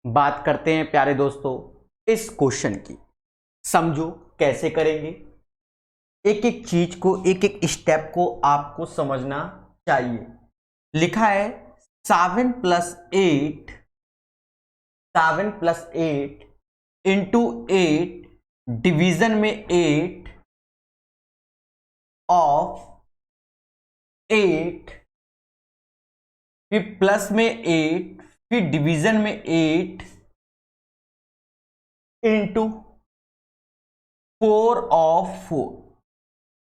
बात करते हैं प्यारे दोस्तों इस क्वेश्चन की। समझो कैसे करेंगे। एक एक चीज को, एक एक स्टेप को आपको समझना चाहिए। लिखा है 7 + 8 इंटू 8 डिवीजन में 8 ऑफ 8, फिर प्लस में 8, फिर डिवीजन में 8 इंटू 4 ऑफ 4।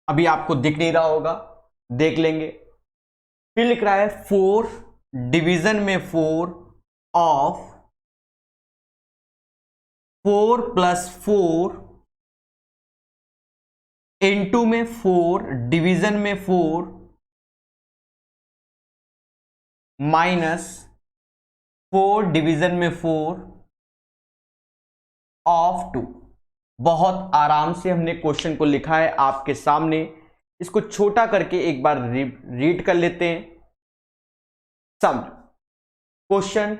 अभी आपको दिख नहीं रहा होगा, देख लेंगे। फिर लिख रहा है 4 डिवीजन में 4 ऑफ 4 + 4 इंटू में 4 डिवीजन में 4 माइनस 4 डिवीजन में 4 ऑफ 2। बहुत आराम से हमने क्वेश्चन को लिखा है आपके सामने। इसको छोटा करके एक बार रीड कर लेते हैं। समझ क्वेश्चन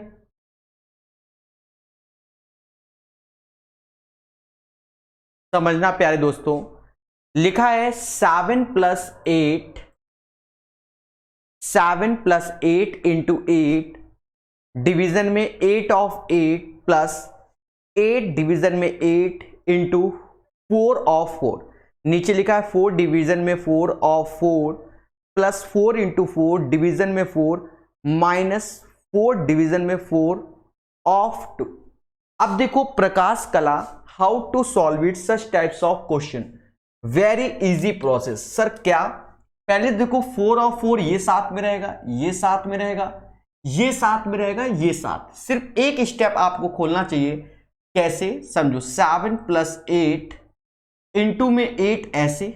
समझना प्यारे दोस्तों। लिखा है 7 + 8 इंटू 8 डिवीजन में 8 ऑफ 8 प्लस 8 डिवीजन में 8 इंटू 4 ऑफ 4। नीचे लिखा है 4 डिवीजन में 4 ऑफ 4 प्लस 4 इंटू 4 डिवीजन में 4 माइनस 4 डिवीजन में 4 ऑफ 2। अब देखो प्रकाश कला, how to solve it such types of question. Very easy process. Sir क्या? पहले देखो 4 ऑफ 4 ये साथ में रहेगा, ये साथ में रहेगा, ये साथ में रहेगा, ये साथ। सिर्फ एक स्टेप आपको खोलना चाहिए। कैसे? समझो 7 + 8 इंटू में 8 ऐसे,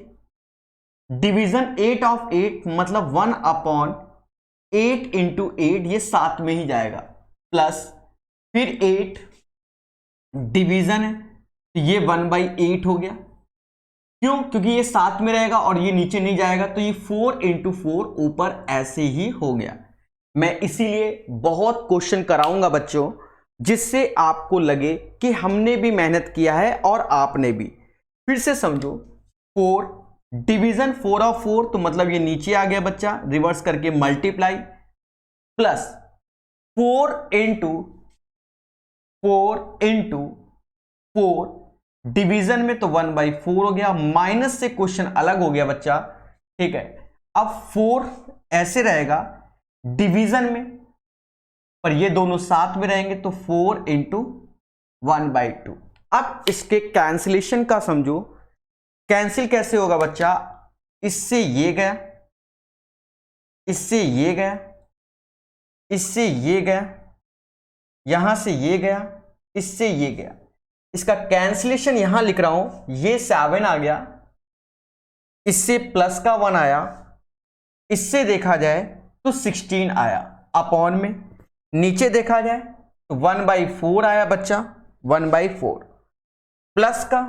डिवीजन 8 ऑफ 8 मतलब 1/8 इंटू 8 ये साथ में ही जाएगा, प्लस फिर 8 डिवीजन है तो ये 1/8 हो गया। क्यों? क्योंकि ये साथ में रहेगा और ये नीचे नहीं जाएगा, तो ये 4 इंटू 4 ऊपर ऐसे ही हो गया। मैं इसीलिए बहुत क्वेश्चन कराऊंगा बच्चों, जिससे आपको लगे कि हमने भी मेहनत किया है और आपने भी। फिर से समझो 4 डिवीजन 4 ऑफ 4 तो मतलब ये नीचे आ गया बच्चा, रिवर्स करके मल्टीप्लाई, प्लस 4 इंटू 4 डिवीजन में तो 1/4 हो गया, माइनस से क्वेश्चन अलग हो गया बच्चा। ठीक है, अब 4 ऐसे रहेगा डिवीजन में, पर ये दोनों साथ में रहेंगे तो 4 इंटू 1/2। अब इसके कैंसिलेशन का समझो। कैंसिल कैसे होगा बच्चा? इससे ये गया, इससे ये गया, इससे ये गया, यहां से ये गया, इससे ये गया। इसका कैंसिलेशन यहां लिख रहा हूं। ये 7 आ गया, इससे प्लस का 1 आया, इससे देखा जाए तो 16 आया अपॉन में। नीचे देखा जाए तो 1/4 आया बच्चा, 1/4 प्लस का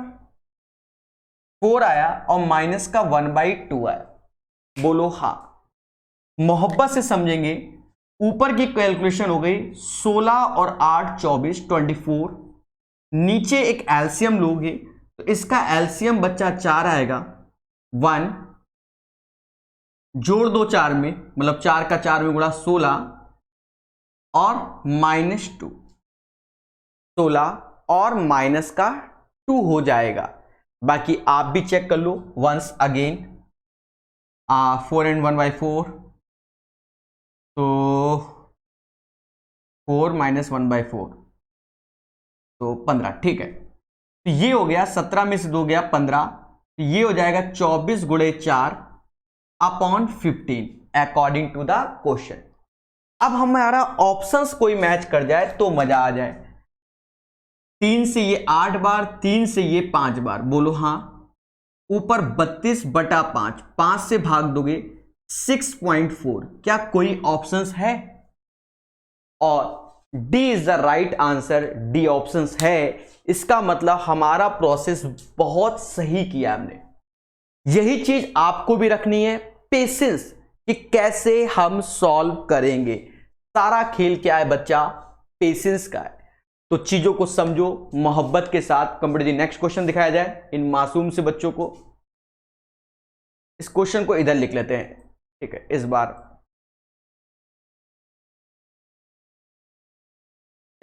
4 आया और माइनस का 1/2 आया। बोलो हाँ। मोहब्बत से समझेंगे। ऊपर की कैलकुलेशन हो गई 16 और 8 24 24। नीचे एक एलसीएम लोगे तो इसका एलसीएम बच्चा 4 आएगा। 1 जोड़ दो 4 में, मतलब 4 का 4 में गुणा 16 और -2, 16 और माइनस का 2 हो जाएगा। बाकी आप भी चेक कर लो वंस अगेन। 4 and 1/4 तो 4 - 1/4 तो 15। ठीक है, तो ये हो गया 17 में से 2 गया 15, तो ये हो जाएगा 24 × 4 upon 15 according to the question. अब हमारा ऑप्शंस कोई मैच कर जाए तो मजा आ जाए। 3 से ये 8 बार, 3 से ये 5 बार। बोलो हाँ। ऊपर 32/5, 5 से भाग दोगे 6.4। क्या कोई ऑप्शंस है? और D is the right answer. D options है। इसका मतलब हमारा प्रोसेस बहुत सही किया हमने। यही चीज आपको भी रखनी है, पेशेंस, कि कैसे हम सॉल्व करेंगे। सारा खेल क्या है बच्चा? पेशेंस का है। तो चीजों को समझो मोहब्बत के साथ। कंप्लीट नेक्स्ट क्वेश्चन दिखाया जाए इन मासूम से बच्चों को। इस क्वेश्चन को इधर लिख लेते हैं, ठीक है। इस बार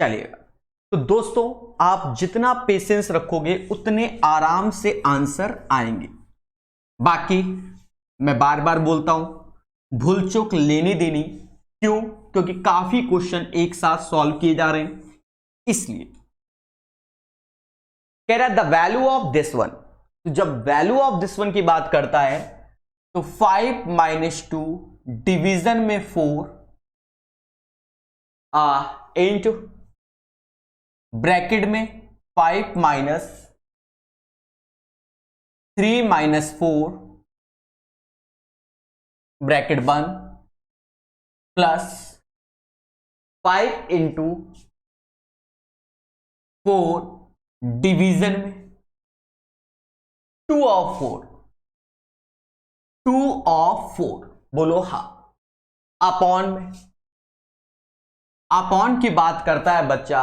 चलिएगा। तो दोस्तों आप जितना पेशेंस रखोगे उतने आराम से आंसर आएंगे। बाकी मैं बार बार बोलता हूं, भूल चूक लेनी देनी, क्यों? क्योंकि काफी क्वेश्चन एक साथ सॉल्व किए जा रहे हैं, इसलिए कह रहा है the value of this one. तो जब वैल्यू ऑफ दिस वन की बात करता है तो 5 - 2 डिवीजन में 4 इंटू ब्रैकेट में 5 - 3 - 4 ब्रैकेट बंद प्लस 5 इंटू 4 डिवीजन में 2 ऑफ 4, 2 ऑफ 4 बोलो हाँ। अपॉन में, अपॉन की बात करता है बच्चा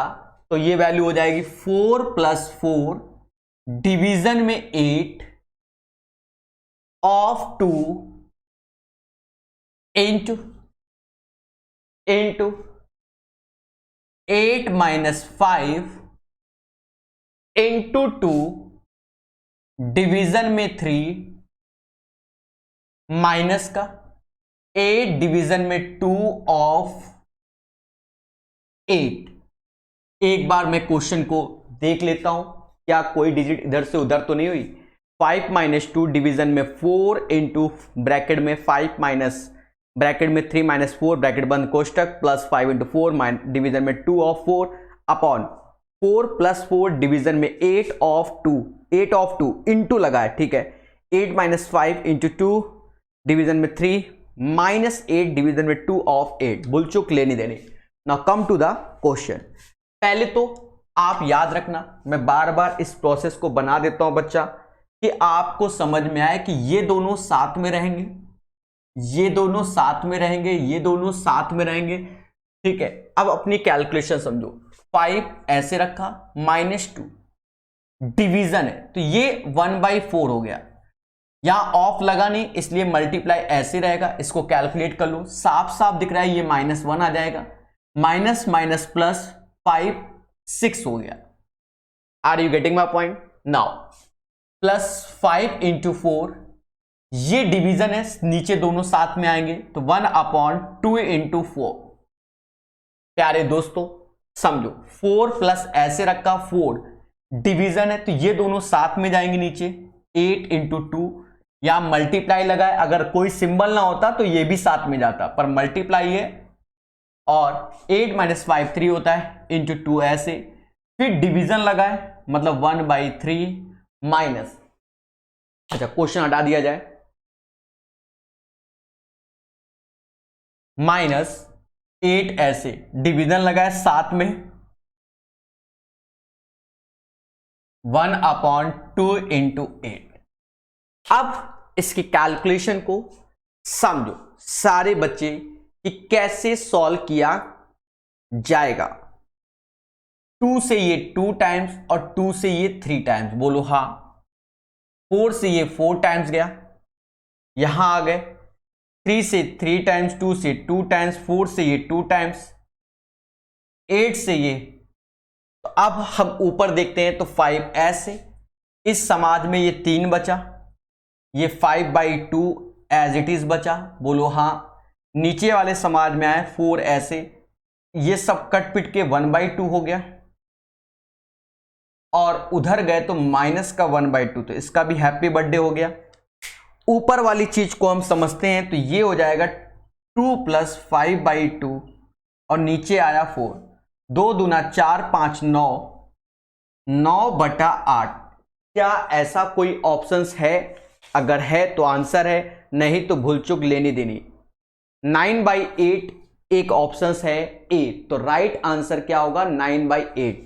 तो ये वैल्यू हो जाएगी 4 + 4 डिवीजन में 8 ऑफ 2 इंटू 8 - 5 इंटू 2 डिवीजन में 3 माइनस का 8 डिवीजन में 2 ऑफ 8। एक बार मैं क्वेश्चन को देख लेता हूं, क्या कोई डिजिट इधर से उधर तो नहीं हुई। 5 - 2 डिवीजन में 4 इंटू ब्रैकेट में 5 माइनस ब्रैकेट में 3 - 4 ब्रैकेट बंद कोष्टक प्लस 5 इंटू 4 डिवीजन में 2 ऑफ 4 अपॉन 4 + 4 डिवीजन में 8 ऑफ 2, 8 ऑफ 2 इंटू लगा है, ठीक है। 8 - 5 इंटू 2 डिवीजन में 3 माइनस 8 डिवीजन में 2 ऑफ 8। बुलचुक लेनी देनी। Now come to the question. पहले तो आप याद रखना, मैं बार बार इस प्रोसेस को बना देता हूं बच्चा कि आपको समझ में आए कि ये दोनों साथ में रहेंगे, ये दोनों साथ में रहेंगे, ये दोनों साथ में रहेंगे, ठीक है। अब अपनी कैलकुलेशन समझो। 5 ऐसे रखा -2 डिवीजन है तो ये 1/4 हो गया। यहां ऑफ लगा नहीं इसलिए मल्टीप्लाई ऐसे रहेगा। इसको कैलकुलेट कर लो, साफ साफ दिख रहा है ये -1 आ जाएगा। माइनस माइनस प्लस 5 6 हो गया। Are you getting my point? Now plus 5 into 4, ये डिवीजन है, नीचे दोनों साथ में आएंगे तो 1/2 इंटू 4। प्यारे दोस्तों समझो, 4 प्लस ऐसे रखा 4 डिवीजन है तो ये दोनों साथ में जाएंगे नीचे। 8 इंटू 2 यहां मल्टीप्लाई लगा है, अगर कोई सिंबल ना होता तो ये भी साथ में जाता, पर मल्टीप्लाई है। और 8 - 5 3 होता है इंटू 2 ऐसे, फिर डिवीजन लगा है मतलब 1/3 माइनस, अच्छा क्वेश्चन हटा दिया जाए, -8 ऐसे डिवीजन लगा है साथ में 1/2 इंटू 8। अब इसकी कैलकुलेशन को समझो सारे बच्चे कि कैसे सॉल्व किया जाएगा। 2 से ये 2 टाइम्स और 2 से ये 3 टाइम्स, बोलो हाँ। 4 से ये 4 टाइम्स गया, यहां आ गए। 3 से 3 टाइम्स, 2 से 2 टाइम्स, 4 से ये 2 टाइम्स, 8 से ये। तो अब हम ऊपर देखते हैं तो 5 ऐसे, इस समाज में ये 3 बचा, ये 5/2 एज इट इज बचा, बोलो हाँ। नीचे वाले समाज में आए 4 ऐसे, ये सब कट पिट के 1/2 हो गया, और उधर गए तो माइनस का 1/2, तो इसका भी हैप्पी बर्थडे हो गया। ऊपर वाली चीज को हम समझते हैं तो ये हो जाएगा 2 + 5/2 और नीचे आया 4, 2 दूना 4 5 9, 9/8। क्या ऐसा कोई ऑप्शंस है? अगर है तो आंसर है, नहीं तो भूल चुक लेनी देनी। 9/8 एक ऑप्शंस है ए, तो राइट आंसर क्या होगा? 9/8।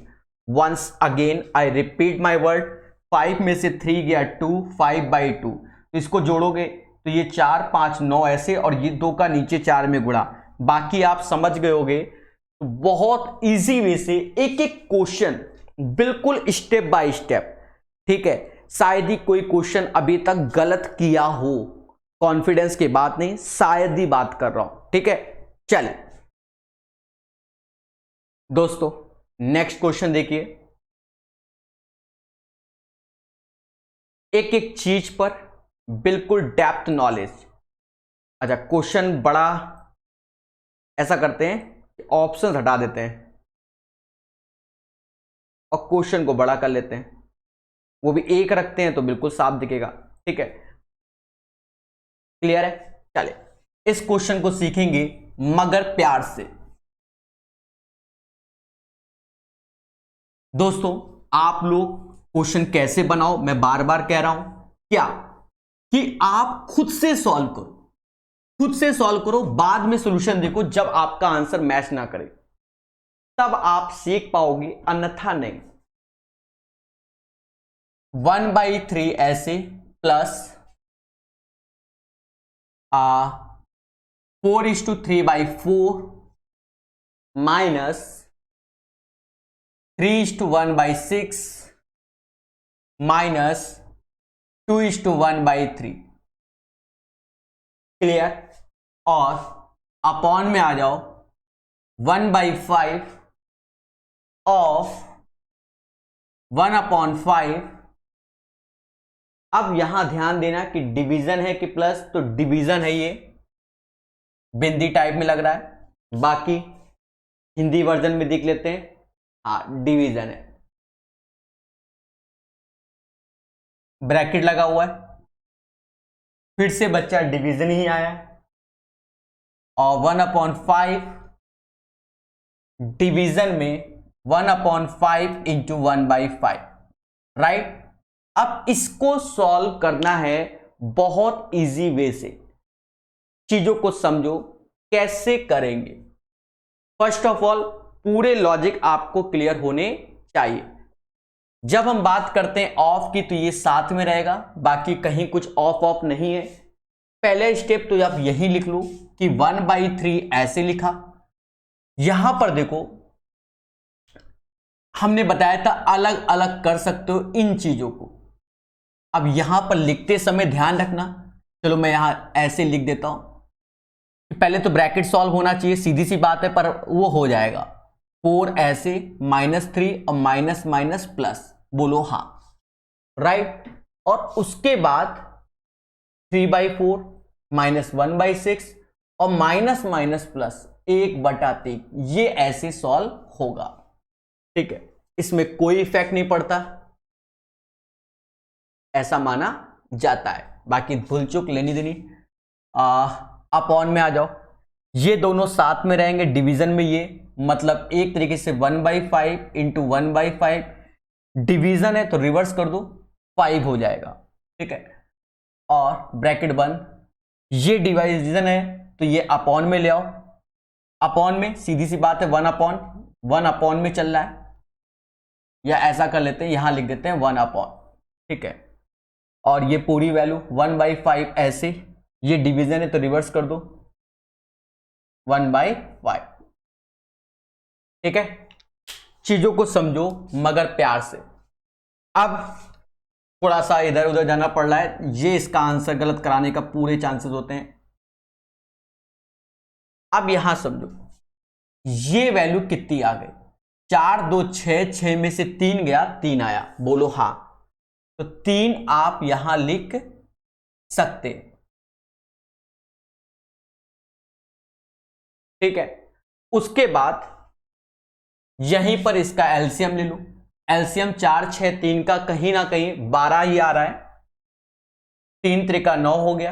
Once again I repeat my word, 5 में से 3 गया 2, 5/2, तो इसको जोड़ोगे तो ये 4 5 9 ऐसे, और ये 2 का नीचे 4 में गुणा। बाकी आप समझ गए होगे तो बहुत इजी वे से एक एक क्वेश्चन बिल्कुल स्टेप बाय स्टेप, ठीक है। शायद ही कोई क्वेश्चन अभी तक गलत किया हो, कॉन्फिडेंस की बात नहीं, शायद ही बात कर रहा हूं, ठीक है। चलिए दोस्तों नेक्स्ट क्वेश्चन देखिए। एक एक चीज पर बिल्कुल डेप्थ नॉलेज। अच्छा क्वेश्चन बड़ा, ऐसा करते हैं ऑप्शन हटा देते हैं और क्वेश्चन को बड़ा कर लेते हैं, वो भी एक रखते हैं तो बिल्कुल साफ दिखेगा, ठीक है। क्लियर है। चलिए इस क्वेश्चन को सीखेंगे मगर प्यार से। दोस्तों आप लोग क्वेश्चन कैसे बनाओ, मैं बार बार कह रहा हूं क्या कि आप खुद से सॉल्व करो, खुद से सॉल्व करो, बाद में सॉल्यूशन देखो। जब आपका आंसर मैच ना करे तब आप सीख पाओगे, अन्यथा नहीं। 1/3 ऐसे प्लस 4:3/4 माइनस 3:1/6 माइनस 2:1/3। क्लियर। और अपॉन में आ जाओ 1/5 ऑफ 1/5। अब यहां ध्यान देना कि डिवीजन है कि प्लस, तो डिवीजन है, ये बिंदी टाइप में लग रहा है, बाकी हिंदी वर्जन में देख लेते हैं, हाँ डिवीजन है, ब्रैकेट लगा हुआ है, फिर से बच्चा डिवीजन ही आया और 1/5 डिवीजन में 1/5 इंटू 1/5, राइट। अब इसको सॉल्व करना है बहुत इजी वे से, चीजों को समझो कैसे करेंगे। फर्स्ट ऑफ ऑल पूरे लॉजिक आपको क्लियर होने चाहिए। जब हम बात करते हैं ऑफ की तो ये साथ में रहेगा, बाकी कहीं कुछ ऑफ ऑफ नहीं है। पहले स्टेप तो आप यही लिख लो कि 1/3 ऐसे लिखा। यहां पर देखो हमने बताया था अलग अलग कर सकते हो इन चीजों को। अब यहां पर लिखते समय ध्यान रखना, चलो मैं यहां ऐसे लिख देता हूं, पहले तो ब्रैकेट सॉल्व होना चाहिए, सीधी सी बात है, पर वो हो जाएगा। 4 ऐसे -3 और माइनस माइनस प्लस, बोलो हाँ, राइट। और उसके बाद 3/4 -1/6 और माइनस माइनस प्लस 1/3, ये ऐसे सॉल्व होगा, ठीक है। इसमें कोई इफेक्ट नहीं पड़ता, ऐसा माना जाता है, बाकी भूल चूक लेनी देनी। अपॉन में आ जाओ, ये दोनों साथ में रहेंगे डिवीजन में, ये मतलब एक तरीके से 1/5 इंटू 1/5, डिवीजन है तो रिवर्स कर दो 5 हो जाएगा, ठीक है। और ब्रैकेट बंद, ये डिवीजन है तो ये अपॉन में ले आओ, अपॉन में सीधी सी बात है 1/1 में चल रहा है, या ऐसा कर लेते हैं यहां लिख देते हैं 1/, ठीक है। और ये पूरी वैल्यू 1/5 ऐसे, ये डिवीजन है तो रिवर्स कर दो 1/5, ठीक है। चीजों को समझो मगर प्यार से। अब थोड़ा सा इधर उधर जाना पड़ रहा है, ये इसका आंसर गलत कराने का पूरे चांसेस होते हैं। अब यहां समझो ये वैल्यू कितनी आ गई, 4 2 6, 6 में से 3 गया, 3 आया, बोलो हां। तो 3 आप यहां लिख सकते, ठीक है। उसके बाद यहीं पर इसका एलसीएम ले लो, एलसीएम 4 6 3 का कहीं ना कहीं 12 ही आ रहा है, 3 त्रिका 9 हो गया,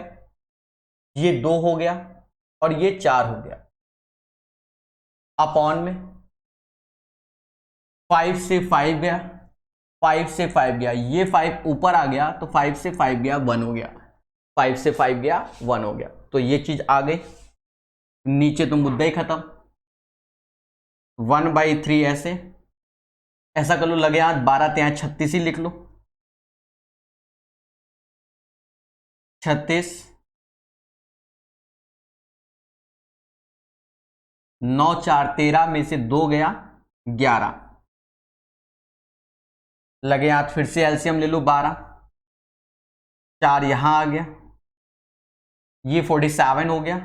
ये 2 हो गया और ये 4 हो गया। अपॉन में 5 से 5 गया, 5 से 5 गया, ये 5 ऊपर आ गया तो 5 से 5 गया 1 हो गया, 5 से 5 गया 1 हो गया, तो ये चीज आ गई। नीचे तो मुद्दा ही खत्म, 1/3 ऐसे, ऐसा कर लो लगे हाथ 12 3 36 ही लिख लो, 36 9 4 13 में से 2 गया 11, लगे हाथ, फिर से एलसीएम ले लो 12, 4 यहां आ गया, ये 47 हो गया,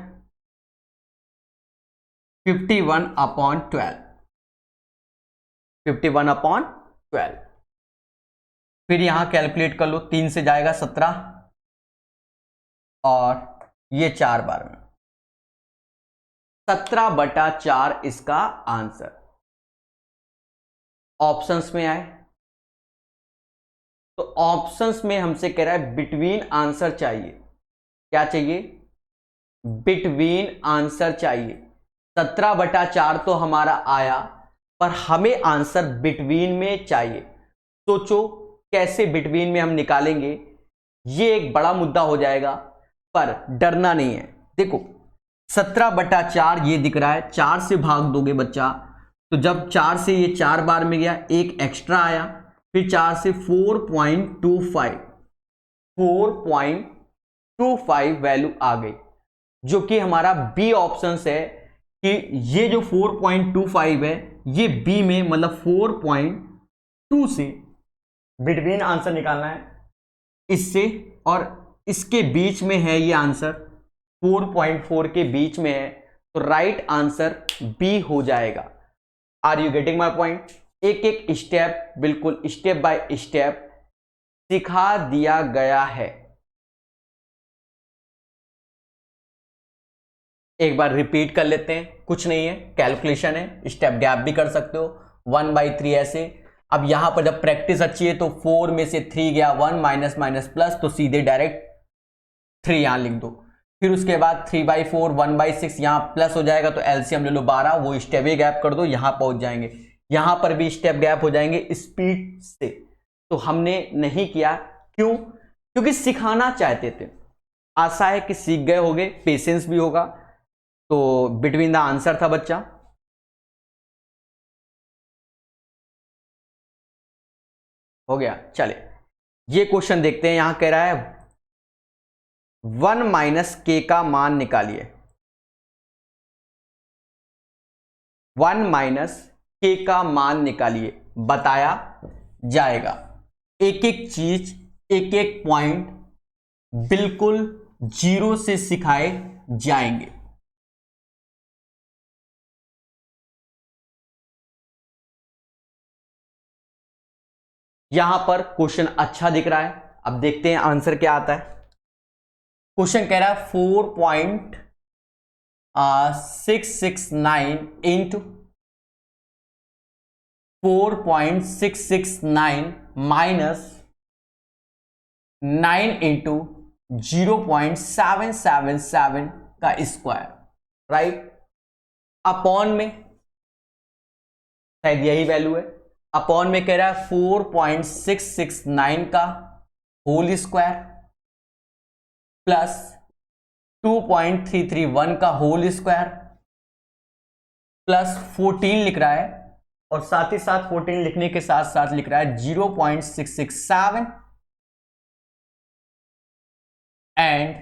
51/12, 51/12। फिर यहां कैलकुलेट कर लो, 3 से जाएगा 17 और ये 4 बार में 17/4 इसका आंसर। ऑप्शंस में आए तो ऑप्शंस में हमसे कह रहा है बिटवीन आंसर चाहिए। क्या चाहिए? बिटवीन आंसर चाहिए। 17/4 तो हमारा आया, पर हमें आंसर बिटवीन में चाहिए। सोचो कैसे बिटवीन में हम निकालेंगे, ये एक बड़ा मुद्दा हो जाएगा, पर डरना नहीं है। देखो 17/4 ये दिख रहा है, 4 से भाग दोगे बच्चा, तो जब 4 से ये 4 बार में गया, एक एक्स्ट्रा आया, फिर 4 से 4.25 वैल्यू आ गई, जो कि हमारा बी ऑप्शन है कि ये जो 4.25 है ये बी में, मतलब 4.2 से बिटवीन आंसर निकालना है, इससे और इसके बीच में है ये आंसर, 4.4 के बीच में है, तो राइट आंसर बी हो जाएगा। Are you getting my point? एक एक स्टेप, बिल्कुल स्टेप बाय स्टेप सिखा दिया गया है। एक बार रिपीट कर लेते हैं, कुछ नहीं है, कैलकुलेशन है, स्टेप गैप भी कर सकते हो, 1/3 ऐसे। अब यहां पर जब प्रैक्टिस अच्छी है तो 4 में से 3 गया 1, माइनस माइनस प्लस, तो सीधे डायरेक्ट 3 यहां लिख दो। फिर उसके बाद 3/4 1/6 यहां प्लस हो जाएगा, तो एलसीएम ले लो 12, वो स्टेप ही गैप कर दो, यहां पहुंच जाएंगे। यहां पर भी स्टेप गैप हो जाएंगे स्पीड से, तो हमने नहीं किया। क्यों? क्योंकि सिखाना चाहते थे। आशा है कि सीख गए होगे, पेशेंस भी होगा। तो बिटवीन द आंसर था बच्चा। हो गया। चले ये क्वेश्चन देखते हैं। यहां कह रहा है 1 माइनस के का मान निकालिए। 1 माइनस के का मान निकालिए, बताया जाएगा। एक एक चीज, एक एक पॉइंट बिल्कुल जीरो से सिखाए जाएंगे। यहां पर क्वेश्चन अच्छा दिख रहा है, अब देखते हैं आंसर क्या आता है। क्वेश्चन कह रहा है 4.669 इंटू 4.669 माइनस 9 इंटू 0.777 का स्क्वायर, राइट। अपॉन में शायद यही वैल्यू है, अपॉन में कह रहा है 4.669 का होल स्क्वायर प्लस 2.331 का होल स्क्वायर प्लस 14 लिख रहा है, और साथ ही साथ 14 लिखने के साथ साथ लिख रहा है 0.667 एंड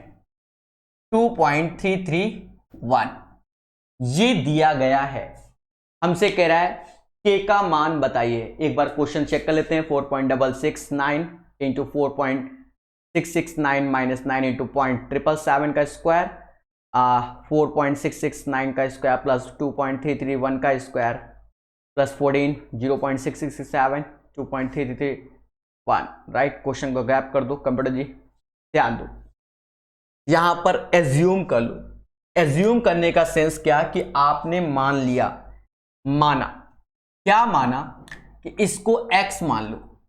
2.331। ये दिया गया है। हमसे कह रहा है के का मान बताइए। एक बार क्वेश्चन चेक कर लेते हैं। 4.669 इंटू 4.669 माइनस 9 इंटू 0.777 का स्क्वायर, 4.669 का स्क्वायर प्लस 2.331 का स्क्वायर प्लस 14, 0.667, 2.331, राइट। क्वेश्चन को गैप कर दो कंप्यूटर जी, ध्यान दो। यहां पर एज्यूम कर लो। एज्यूम करने का सेंस क्या कि आपने मान लिया, माना। क्या माना? कि इसको x मान लो।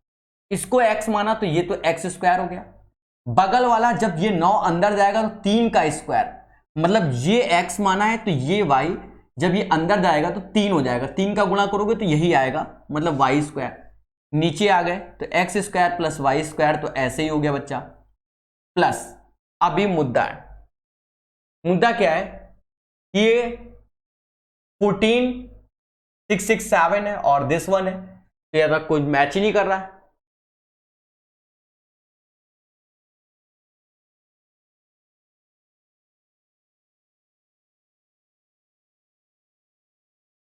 इसको x माना तो ये तो x स्क्वायर हो गया। बगल वाला जब ये 9 अंदर जाएगा तो 3 का स्क्वायर, मतलब ये x माना है तो ये y जब ये अंदर जाएगा तो 3 हो जाएगा। 3 का गुणा करोगे तो यही आएगा, मतलब y स्क्वायर। नीचे आ गए तो x square plus y square, तो ऐसे ही हो गया बच्चा। प्लस अभी मुद्दा है। मुद्दा क्या है? ये 14.667 है और दिस वन है, तो ये कोई मैच ही नहीं कर रहा है।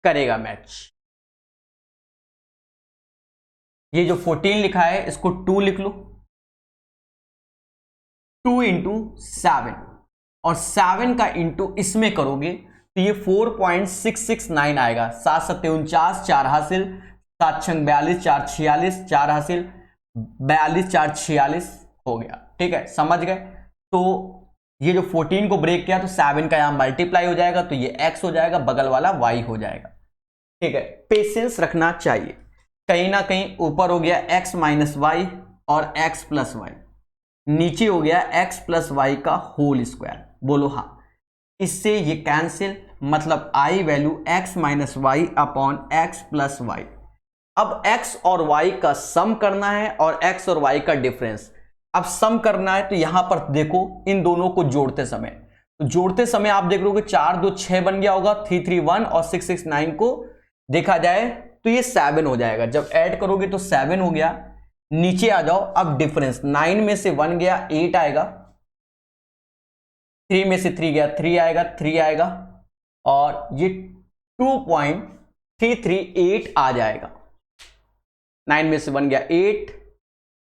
करेगा मैच। ये जो 14 लिखा है इसको 2 लिख लो, 2 इंटू 7, और 7 का इंटू इसमें करोगे तो ये 4.669 आएगा। 7 सत्ते 49, 4 हासिल, 7 छंग 42, 4 46, 4 हासिल, 42, 4 46 हो गया। ठीक है, समझ गए। तो ये जो 14 को ब्रेक किया तो 7 का यहां मल्टीप्लाई हो जाएगा, तो ये x हो जाएगा, बगल वाला y हो जाएगा। ठीक है, पेशेंस रखना चाहिए। कहीं ना कहीं ऊपर हो गया x माइनस वाई और x प्लस वाई, नीचे हो गया x प्लस वाई का होल स्क्वायर। बोलो हाँ। इससे ये कैंसिल, मतलब आई value x minus y upon x plus y. अब x और y का सम करना है और x और y का डिफरेंस। अब सम करना है तो यहां पर देखो इन दोनों को जोड़ते समय, तो जोड़ते समय आप देख लोगे 4 2 6 बन गया होगा, 3 3 1 और 6 6 9 को देखा जाए तो ये 7 हो जाएगा। जब ऐड करोगे तो 7 हो गया। नीचे आ जाओ, अब डिफरेंस 9 में से 1 गया 8 आएगा, 3 में से 3 गया 3 आएगा, 3 आएगा, और ये 2.338 आ जाएगा। 9 में से 1 गया 8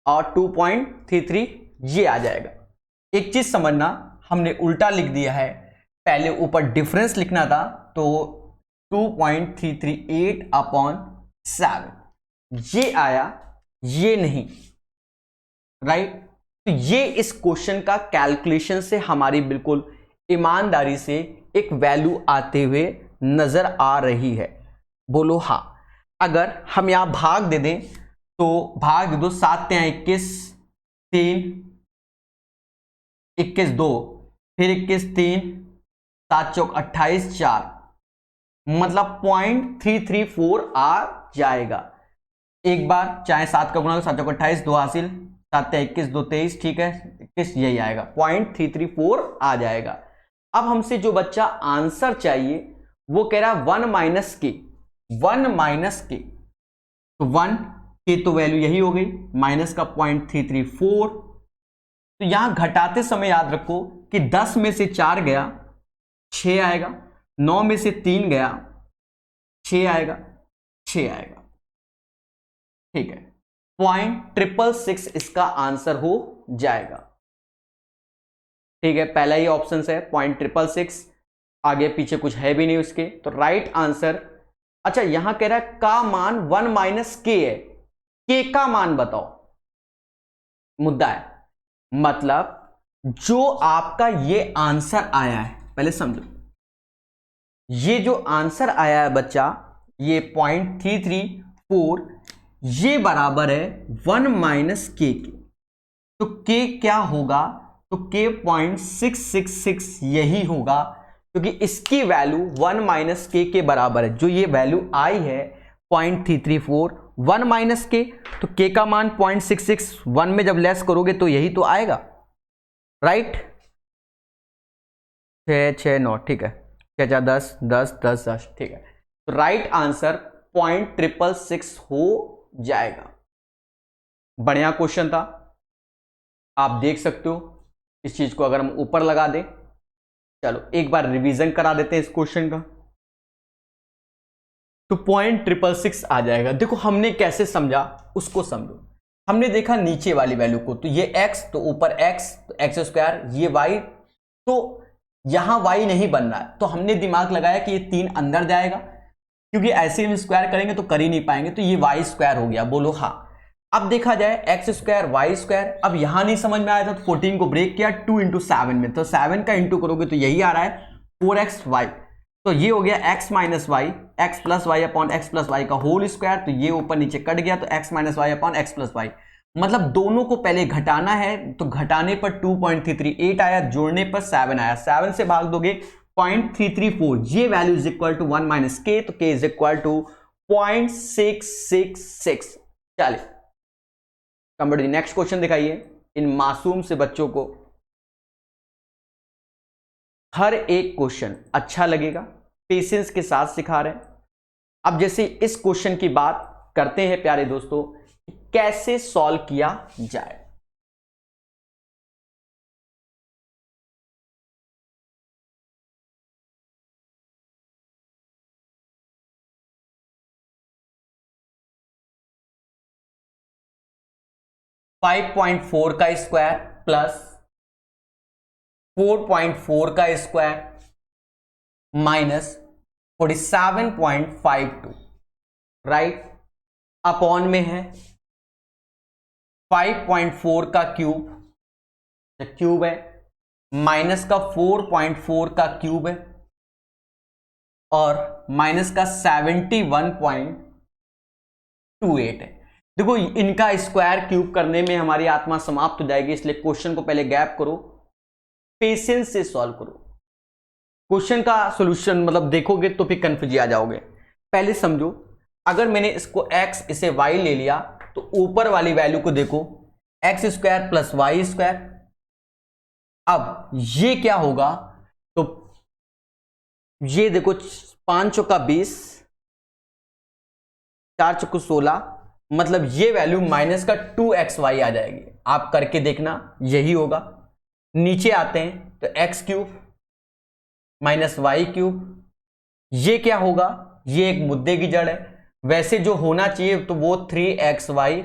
और 2.33 ये आ जाएगा। एक चीज समझना, हमने उल्टा लिख दिया है, पहले ऊपर डिफरेंस लिखना था तो 2.338 अपॉन 7 ये आया, ये नहीं, राइट। तो ये इस क्वेश्चन का कैलकुलेशन से हमारी बिल्कुल ईमानदारी से एक वैल्यू आते हुए नजर आ रही है। बोलो हाँ। अगर हम यहां भाग दे दें तो भाग दे दो, 7 3 21, 3 21 2, फिर 21 3, 7 चौक 28, 4, मतलब 0.334 आ जाएगा। एक बार चाहे 7 का गुणा 7 चौक 28, 2 हासिल, 7 21 2 23, ठीक है 21, यही आएगा 0.334 आ जाएगा। अब हमसे जो बच्चा आंसर चाहिए वो कह रहा है 1 माइनस के, 1 माइनस के, तो 1 के तो वैल्यू यही हो गई, माइनस का 0.334। तो यहां घटाते समय याद रखो कि 10 में से 4 गया 6 आएगा, 9 में से 3 गया 6 आएगा, 6 आएगा। ठीक है, 0.666 इसका आंसर हो जाएगा। ठीक है, पहला ही ऑप्शन है 0.666, आगे पीछे कुछ है भी नहीं उसके, तो राइट आंसर। अच्छा, यहां कह रहा है का मान 1 माइनस के है, के का मान बताओ, मुद्दा है। मतलब जो आपका ये आंसर आया है, पहले समझो, ये जो आंसर आया है बच्चा, ये 0.334, ये बराबर है 1 माइनस के। तो के क्या होगा, तो के 0.666 यही होगा, क्योंकि इसकी वैल्यू 1 माइनस के बराबर है। जो ये वैल्यू आई है 0.334, 1 माइनस के, तो के का मान 0.66, 1 में जब लेस करोगे तो यही तो आएगा, राइट। 6 6 9, ठीक है, 6 4 10 10 10 10, ठीक है। तो राइट आंसर 0.666 हो जाएगा। बढ़िया क्वेश्चन था, आप देख सकते हो। इस चीज को अगर हम ऊपर लगा दें, चलो एक बार रिवीजन करा देते हैं इस क्वेश्चन का, तो 0.666 आ जाएगा। देखो हमने कैसे समझा उसको समझो। हमने देखा नीचे वाली वैल्यू को, तो ये x, तो ऊपर x, तो एक्स स्क्वायर, ये y, तो यहां y नहीं बन रहा है, तो हमने दिमाग लगाया कि ये 3 अंदर जाएगा, क्योंकि ऐसे हम स्क्वायर करेंगे तो कर ही नहीं पाएंगे, तो ये y स्क्वायर हो गया। बोलो हाँ। अब देखा जाए एक्स स्क्वायर वाई स्क्वायर, अब यहां नहीं समझ में आया था तो 14 को ब्रेक किया 2 इंटू 7 में, तो 7 का इंटू करोगे तो यही आ रहा है 4xy, तो ये हो गया x minus y, x plus y upon x plus y का होल स्क्वायर, तो ये ऊपर नीचे कट गया, तो x minus y upon x plus y. मतलब दोनों को पहले घटाना है, तो घटाने पर 2.338 आया, जोड़ने पर 7 आया, 7 से भाग दोगे 0.334, ये value is equal to 1 minus के, तो के इज इक्वल टू 0.666। चलिए कंप्यूटर नेक्स्ट क्वेश्चन दिखाइए। इन मासूम से बच्चों को हर एक क्वेश्चन अच्छा लगेगा, पेशेंस के साथ सिखा रहे हैं। अब जैसे इस क्वेश्चन की बात करते हैं प्यारे दोस्तों, कैसे सॉल्व किया जाए। 5.4 का स्क्वायर प्लस 4.4 का स्क्वायर माइनस 47.52, राइट, अपॉन में है 5.4 का क्यूब है, माइनस का 4.4 का क्यूब है, और माइनस का 71.28 है। देखो इनका स्क्वायर क्यूब करने में हमारी आत्मा समाप्त हो जाएगी, इसलिए क्वेश्चन को पहले गैप करो, पेशेंस से सॉल्व करो। क्वेश्चन का सॉल्यूशन मतलब देखोगे तो फिर कंफ्यूज आ जाओगे। पहले समझो, अगर मैंने इसको x इसे y ले लिया तो ऊपर वाली वैल्यू को देखो, x square plus y square. अब ये क्या होगा, तो ये देखो 5 चौका 20, 4 चौको 16, मतलब ये वैल्यू माइनस का 2xy आ जाएगी। आप करके देखना, यही होगा। नीचे आते हैं तो x cube minus y cube, ये क्या होगा, ये एक मुद्दे की जड़ है। वैसे जो होना चाहिए तो वो 3xy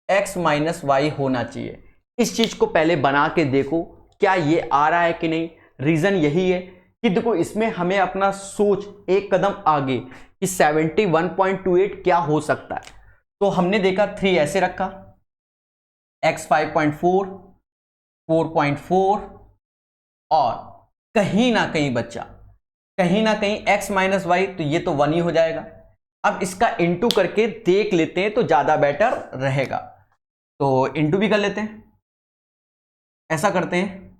x माइनस वाई होना चाहिए। इस चीज को पहले बना के देखो क्या ये आ रहा है कि नहीं। रीजन यही है कि देखो इसमें हमें अपना सोच एक कदम आगे कि 71.28 क्या हो सकता है। तो हमने देखा 3 ऐसे रखा, x 5.4, 4.4, और कहीं ना कहीं बच्चा, कहीं ना कहीं x माइनस वाई, तो ये तो 1 ही हो जाएगा। अब इसका इंटू करके देख लेते हैं तो ज्यादा बेटर रहेगा, तो इंटू भी कर लेते हैं। ऐसा करते हैं,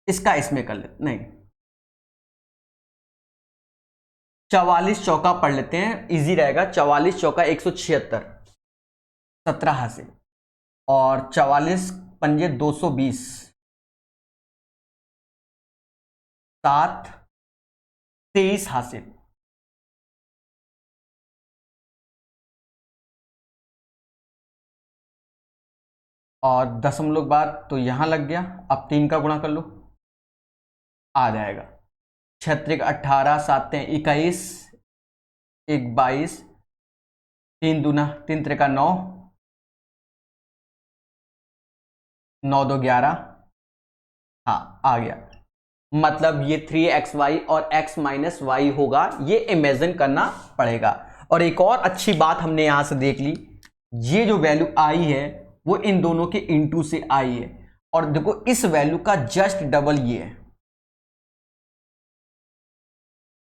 इसका इसमें कर लेते, नहीं 44 चौका पढ़ लेते हैं, इजी रहेगा। 44 चौका 176, 17 हासिल, और 44 पंजे 220, 7 23 हासिल, और दशमलव बाद तो यहां लग गया। अब 3 का गुणा कर लो, आ जाएगा 36 18, 7 21, 1 22, 3 दूना 3 त्रिका 9, 9 2 11, हाँ आ गया। मतलब ये 3xy और x माइनस वाई होगा, ये इमेजिन करना पड़ेगा। और एक और अच्छी बात हमने यहां से देख ली, ये जो वैल्यू आई है वो इन दोनों के इनटू से आई है, और देखो इस वैल्यू का जस्ट डबल ये है,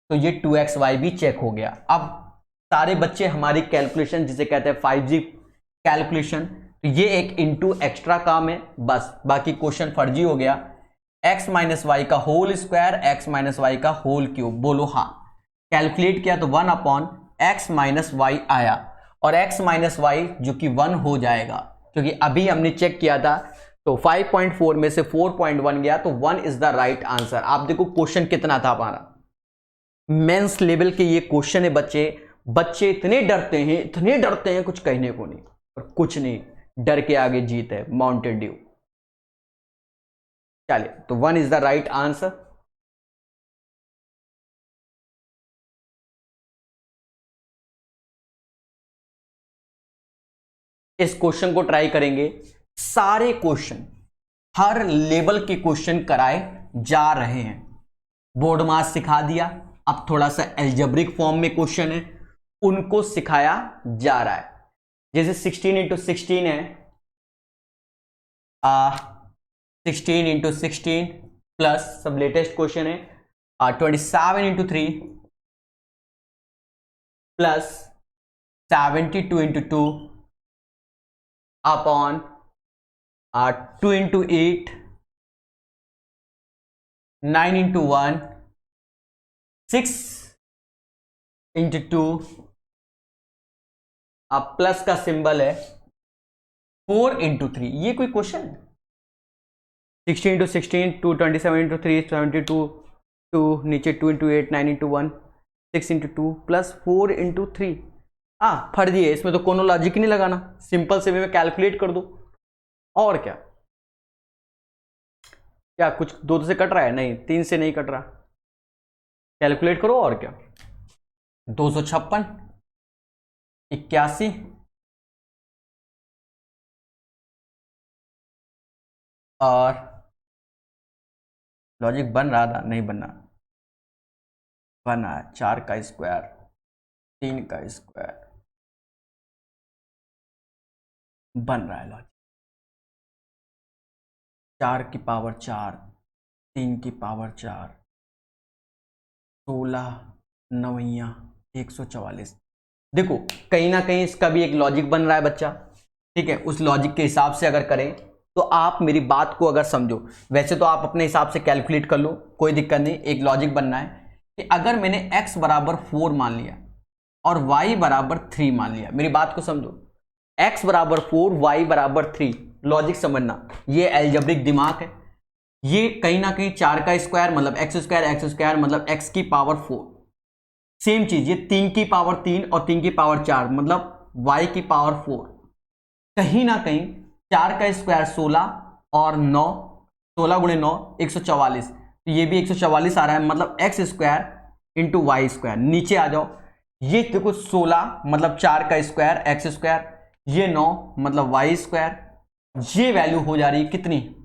तो ये 2xy भी चेक हो गया। अब सारे बच्चे हमारी कैलकुलेशन जिसे कहते हैं 5G कैलकुलेशन, तो ये एक इनटू एक्स्ट्रा काम है बस, बाकी क्वेश्चन फर्जी हो गया। x माइनस वाई का whole square, x minus y का होल क्यूब, बोलो हाँ। कैलकुलेट किया तो 1 अपॉन एक्स माइनस वाई आया, और x माइनस वाई जो कि 1 हो जाएगा, क्योंकि अभी हमने चेक किया था तो 5.4 में से 4.1 गया, तो 1 इज द राइट आंसर। आप देखो क्वेश्चन कितना था हमारा, मेंस लेवल के ये क्वेश्चन है बच्चे। बच्चे इतने डरते हैं कुछ कहने को नहीं, और कुछ नहीं, डर के आगे जीत है, माउंटेन ड्यू। चलिए, तो 1 इज द राइट आंसर। इस क्वेश्चन को ट्राई करेंगे, सारे क्वेश्चन हर लेवल के क्वेश्चन कराए जा रहे हैं। बोर्ड मास सिखा दिया, अब थोड़ा सा एल्जेब्रिक फॉर्म में क्वेश्चन है उनको सिखाया जा रहा है। जैसे 16 इंटू 16 है, 16 इंटू 16 प्लस सब लेटेस्ट क्वेश्चन है 27 into 3 plus 72 into 2 upon 2 into 8, 9 into 1, 6 into 2, अब प्लस का सिंबल है 4 इंटू 3। ये कोई क्वेश्चन है? 16 इंटू 16, 227 इंटू 3, 72, 2 नीचे 2 into 8, 9 into 1, 6 into 2 plus 4 into 3। फर्जी है, इसमें तो कोनो लॉजिक नहीं लगाना, सिंपल से में कैलकुलेट कर दो। और क्या क्या कुछ 2 से कट रहा है? नहीं, 3 से नहीं कट रहा, कैलकुलेट करो। और क्या, 256, 81, और लॉजिक बन रहा था, नहीं बना है। 4 का स्क्वायर, 3 का स्क्वायर बन रहा है लॉजिक। 4 की पावर 4, 3 की पावर 4, 16 9 144। देखो कहीं ना कहीं इसका भी एक लॉजिक बन रहा है बच्चा, ठीक है। उस लॉजिक के हिसाब से अगर करें तो आप मेरी बात को अगर समझो, वैसे तो आप अपने हिसाब से कैलकुलेट कर लो, कोई दिक्कत नहीं। एक लॉजिक बनना है कि अगर मैंने x बराबर 4 मान लिया और y बराबर 3 मान लिया, मेरी बात को समझो, x बराबर 4 y बराबर 3, लॉजिक समझना, ये एल्जेब्रिक दिमाग है। ये कहीं ना कहीं 4 का स्क्वायर मतलब x स्क्वायर मतलब x की पावर 4, सेम चीज ये 3 की पावर 3 और 3 की पावर 4 मतलब y की पावर 4। कहीं ना कहीं 4 का स्क्वायर 16 और 9, 16 गुणे 9 144, तो ये भी 144 आ रहा है, मतलब x square into y square. नीचे आ जाओ, ये देखो 16 मतलब 4 का स्क्वायर एक्स स्क्वायर, ये 9 मतलब वाई स्क्वायर, ये वैल्यू हो जा रही है कितनी,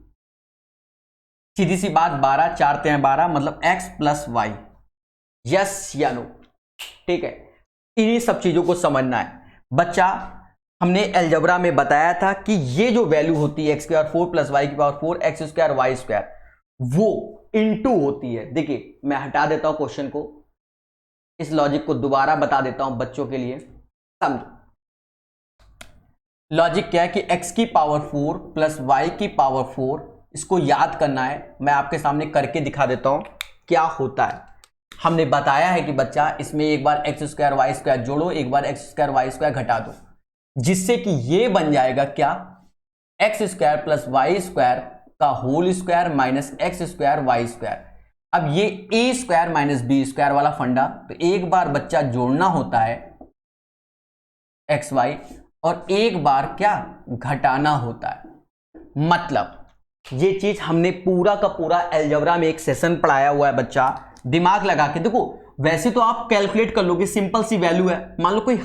सीधी सी बात 12, 4 3 12 मतलब x प्लस वाई। यस या नो, ठीक है। इन्हीं सब चीजों को समझना है बच्चा। हमने अलजेब्रा में बताया था कि ये जो वैल्यू होती है एक्स स्क्वायर 4 प्लस वाई की power 4 x square y square, वो इनटू होती है। देखिए मैं हटा देता हूं क्वेश्चन को, इस लॉजिक को दोबारा बता देता हूं बच्चों के लिए, समझो। लॉजिक क्या है कि x की पावर 4 प्लस वाई की पावर 4, इसको याद करना है। मैं आपके सामने करके दिखा देता हूं क्या होता है। हमने बताया है कि बच्चा इसमें एक बार एक्स स्क्वायर वाई स्क्वायर जोड़ो, एक बार एक्स स्क्वायर वाई स्क्वायर घटा दो, जिससे कि ये बन जाएगा क्या, x square plus y square का whole square minus x square y square. अब ये a square minus b square वाला फंडा, तो एक बार बच्चा जोड़ना होता है एक्स वाई और एक बार क्या घटाना होता है। मतलब ये चीज हमने पूरा का पूरा अलजेब्रा में एक सेशन पढ़ाया हुआ है बच्चा, दिमाग लगा के देखो। वैसे तो आप कैलकुलेट कर लोगे, सिंपल सी वैल्यू है, मान लो कोई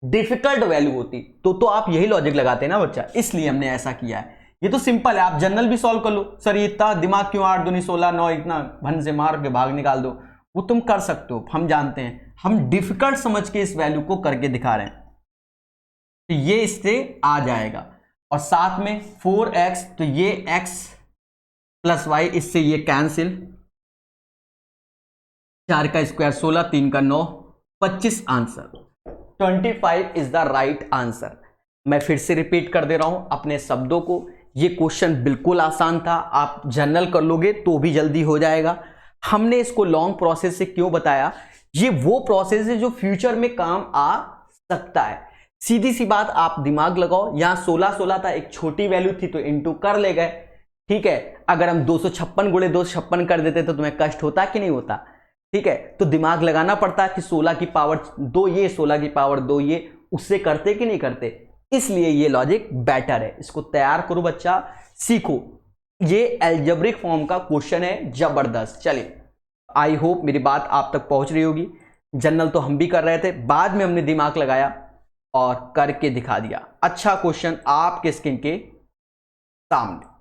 डिफिकल्ट वैल्यू होती तो आप यही लॉजिक लगाते ना बच्चा, इसलिए हमने ऐसा किया है। ये तो सिंपल है, आप जनरल भी सॉल्व कर लो। सर ये इतना दिमाग क्यों, 8 दूनी 16 9 इतना भन से मार के भाग निकाल दो, वो तुम कर सकते हो, हम जानते हैं। हम डिफिकल्ट समझ के इस वैल्यू को करके दिखा रहे हैं, तो ये इससे आ जाएगा। और साथ में 4x, तो ये x प्लस वाई, इससे ये कैंसिल, 4 का स्क्वायर 16, 3 का 9 25, answer 25 is the right answer. मैं फिर से रिपीट कर दे रहा हूं अपने शब्दों को, ये क्वेश्चन बिल्कुल आसान था, आप जनरल कर लोगे तो भी जल्दी हो जाएगा। हमने इसको लॉन्ग प्रोसेस से क्यों बताया, ये वो प्रोसेस है जो फ्यूचर में काम आ सकता है। सीधी सी बात, आप दिमाग लगाओ, यहां 16 था, एक छोटी वैल्यू थी तो इंटू कर ले गए, ठीक है। अगर हम 256 गुणे 256 कर देते तो तुम्हें कष्ट होता कि नहीं होता, ठीक है। तो दिमाग लगाना पड़ता कि 16 की पावर 2 ये, 16 की पावर 2 ये, उससे करते कि नहीं करते, इसलिए ये लॉजिक बेटर है। इसको तैयार करो बच्चा, सीखो। ये अलजेब्रिक फॉर्म का क्वेश्चन है, जबरदस्त। चलिए, आई होप मेरी बात आप तक पहुंच रही होगी। जनरल तो हम भी कर रहे थे, बाद में हमने दिमाग लगाया और करके दिखा दिया। अच्छा क्वेश्चन आपके स्क्रीन के सामने,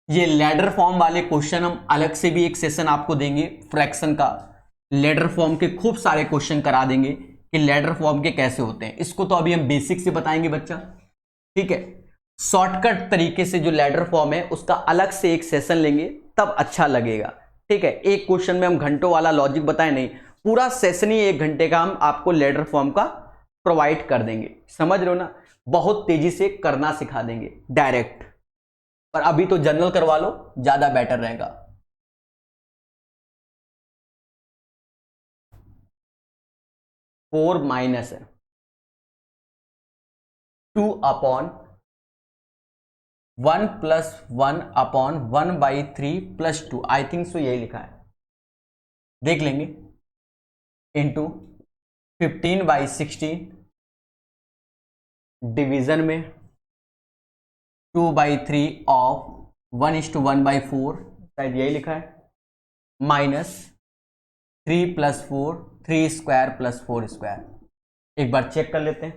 ये लैडर फॉर्म वाले क्वेश्चन हम अलग से भी एक सेशन आपको देंगे, फ्रैक्शन का लैडर फॉर्म के खूब सारे क्वेश्चन करा देंगे कि लैडर फॉर्म के कैसे होते हैं। इसको तो अभी हम बेसिक से बताएंगे बच्चा, ठीक है। शॉर्टकट तरीके से जो लैडर फॉर्म है उसका अलग से एक सेशन लेंगे, तब अच्छा लगेगा, ठीक है। एक क्वेश्चन में हम घंटों वाला लॉजिक बताए नहीं, पूरा सेशन ही 1 घंटे का हम आपको लैडर फॉर्म का प्रोवाइड कर देंगे, समझ रहे हो ना। बहुत तेजी से करना सिखा देंगे डायरेक्ट, पर अभी तो जनरल करवा लो, ज्यादा बेटर रहेगा। फोर माइनस है 2 upon 1 plus 1 upon 1/3 plus 2, I think so यही लिखा है, देख लेंगे, इंटू 15/16 डिवीजन में 2/3 ऑफ 1:1/4, शायद यही लिखा है, माइनस 3 + 4 3 स्क्वायर प्लस 4 स्क्वायर। एक बार चेक कर लेते हैं,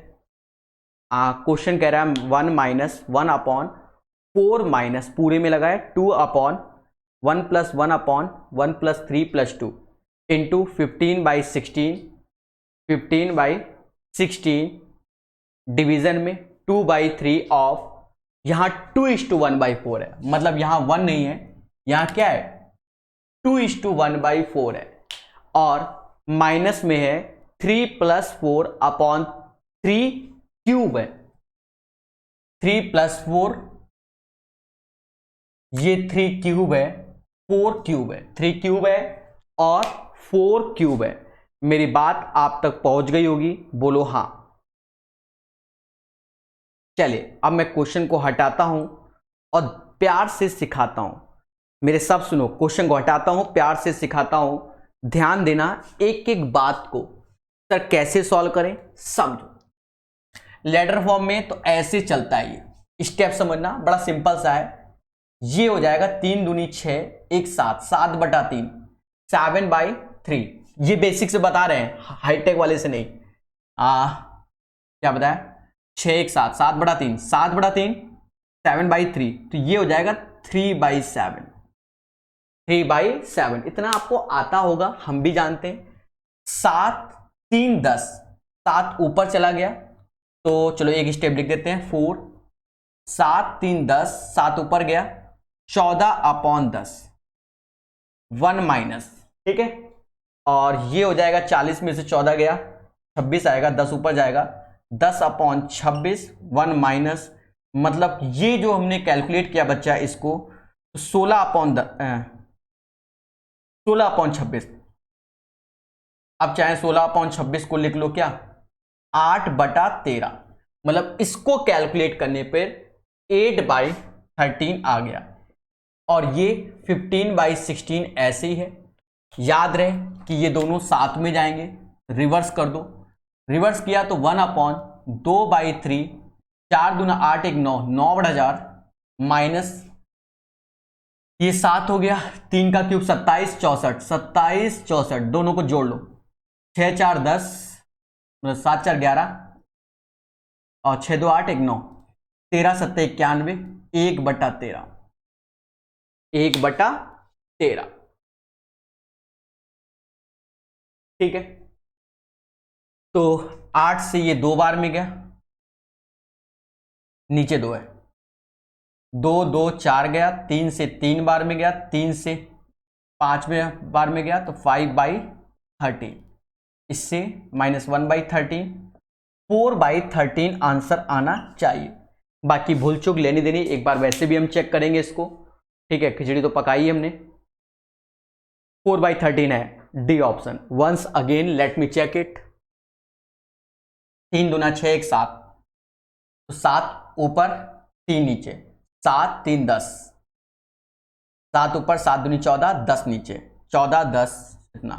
क्वेश्चन कह रहा है 1 माइनस 1/4 माइनस पूरे में लगा है 2/1 प्लस 1/1 प्लस 3+2 इंटू 15/16 डिवीजन में 2/3 ऑफ, यहां 2:1/4 है, मतलब यहां 1 नहीं है, यहां क्या है 2:1/4 है, और माइनस में है 3 + 4/3 क्यूब है, 3 + 4 ये 3 क्यूब है, 4 क्यूब है, 3 क्यूब है और 4 क्यूब है। मेरी बात आप तक पहुंच गई होगी, बोलो हाँ। चलिए अब मैं क्वेश्चन को हटाता हूं और प्यार से सिखाता हूं, मेरे सब सुनो, क्वेश्चन को हटाता हूं, प्यार से सिखाता हूं, ध्यान देना एक एक बात को, सर कैसे सॉल्व करें समझो। लेटर फॉर्म में तो ऐसे चलता है, ये स्टेप समझना बड़ा सिंपल सा है। ये हो जाएगा 3 दूनी 6 एक 7, 7/3 7/3, ये बेसिक से बता रहे हैं, हाईटेक वाले से नहीं। क्या बताया 6 एक 7, 7/3 7/3 7/3, तो ये हो जाएगा 3/7, 3/7 इतना आपको आता होगा, हम भी जानते हैं। 7 3 10, 7 ऊपर चला गया तो चलो एक स्टेप लिख देते हैं 4, 7 3 10, 7 ऊपर गया 14/10, 1 माइनस, ठीक है, और ये हो जाएगा 40 में से 14 गया 26 आएगा, 10 ऊपर जाएगा 10/26, 1 माइनस, मतलब ये जो हमने कैलकुलेट किया बच्चा इसको 16/26, अब चाहे 16/26 को लिख लो क्या 8/13, मतलब इसको कैलकुलेट करने पर 8/13 आ गया, और ये 15/16 ऐसे ही है। याद रहे कि ये दोनों साथ में जाएंगे, रिवर्स कर दो, रिवर्स किया तो 1/2/3, 4 दूना 8 एक 9, 9/4 माइनस ये 7 हो गया, 3 का क्यूब 27 64, 27 64 दोनों को जोड़ लो, 6 4 10, 7 4 11 और 6 2 8 एक 9, 13 7 91, 1/13, 1/13, ठीक है। तो 8 से ये 2 बार में गया, नीचे 2 है, 2 2 4 गया, 3 से 3 बार में गया, 3 से 5 में बार में गया तो 5/13, इससे -1/13, 4/13 आंसर आना चाहिए। बाकी भूल चूक लेनी देनी एक बार वैसे भी हम चेक करेंगे इसको, ठीक है, खिचड़ी तो पकाई हमने, 4/13 है, D option. Once again let me check it, 3 दूना 6 एक 7, तो 7 ऊपर 3 नीचे, 7 3 10, 7 ऊपर 7 दूनी 14, 10 नीचे, 14 10 इतना,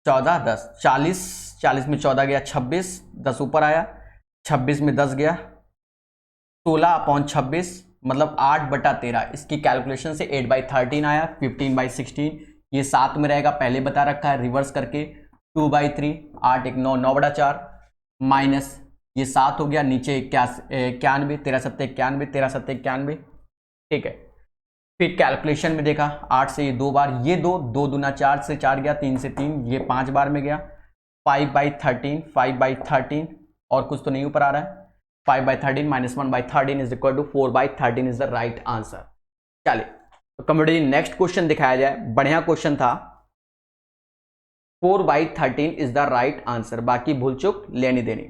14 10 40, 40 में 14 गया 26, 10 ऊपर आया, 26 में 10 गया 16/26, मतलब 8/13, इसकी कैलकुलेशन से 8/13 आया, 15/16 ये 7 में रहेगा, पहले बता रखा है, रिवर्स करके 2/3, 8 एक 9, 9/4 माइनस ये 7 हो गया, नीचे 91, 13 7 91, 13 7 91, ठीक है। फिर कैलकुलेशन में देखा 8 से ये 2 बार, ये 2 2 दूना 4 से 4 गया, 3 से 3, ये 5 बार में गया, 5/13, 5/13 और कुछ तो नहीं ऊपर आ रहा है, 5/13 - 1/13 is equal to 4/13 is the right answer. चलिए तो कंप्यूटर नेक्स्ट क्वेश्चन दिखाया जाए, बढ़िया क्वेश्चन था, 4/13 इज द राइट आंसर, बाकी भूल चूक लेनी देनी।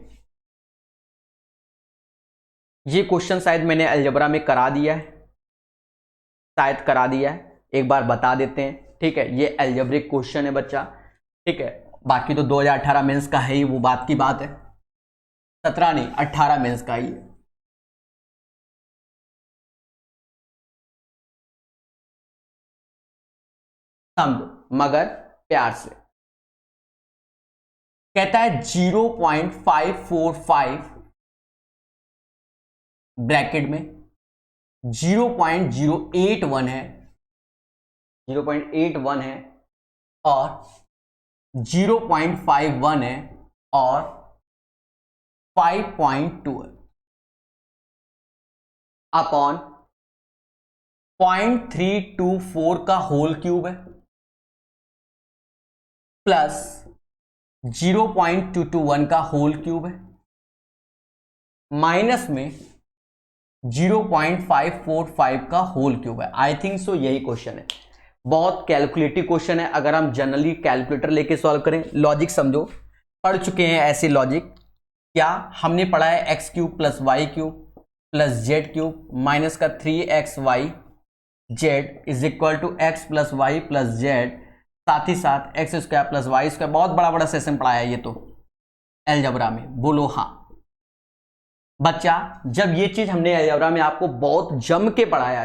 ये क्वेश्चन शायद मैंने अलजबरा में करा दिया है, शायद करा दिया है, एक बार बता देते हैं, ठीक है, ये अलजेब्रिक क्वेश्चन है बच्चा, ठीक है, बाकी तो 2018 मेंस का है ही, वो बात की बात है, 17 नहीं 18 मेंस का ही है। समझो मगर प्यार से, कहता है 0.545 ब्रैकेट में 0.081 है, 0.81 है और 0.51 है और 5.2 अपॉन 0.324 का होल क्यूब है प्लस 0.221 का होल क्यूब है माइनस में 0.545 का होल क्यूब है। आई थिंक सो यही क्वेश्चन है। बहुत कैलकुलेटिव क्वेश्चन है। अगर हम जनरली कैलकुलेटर लेके सॉल्व करें, लॉजिक समझो, पढ़ चुके हैं ऐसे लॉजिक। क्या हमने पढ़ा है x cube plus y cube plus z cube minus का 3xy z is equal to x plus y plus z, साथ ही साथ x square plus y square. बहुत बड़ा बड़ा सेशन पढ़ाया है ये तो अलजेब्रा में। बोलो हाँ। बच्चा जब ये चीज हमने अलजेब्रा में आपको बहुत जम के पढ़ाया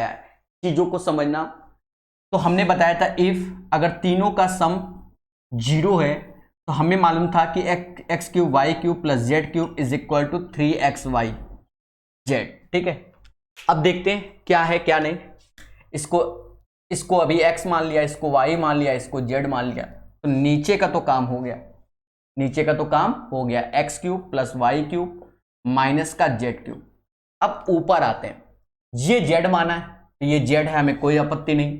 है चीजों को समझना, तो हमने बताया था इफ अगर तीनों का सम 0 है तो हमें मालूम था कि x cube y cube plus z cube is equal to 3xy z. ठीक है, अब देखते हैं क्या है क्या नहीं। इसको अभी x मान लिया, इसको y मान लिया, इसको z मान लिया, तो नीचे का तो काम हो गया। X cube plus y cube minus का जेड क्यूब। अब ऊपर आते हैं, ये z माना है तो ये z है, हमें कोई आपत्ति नहीं।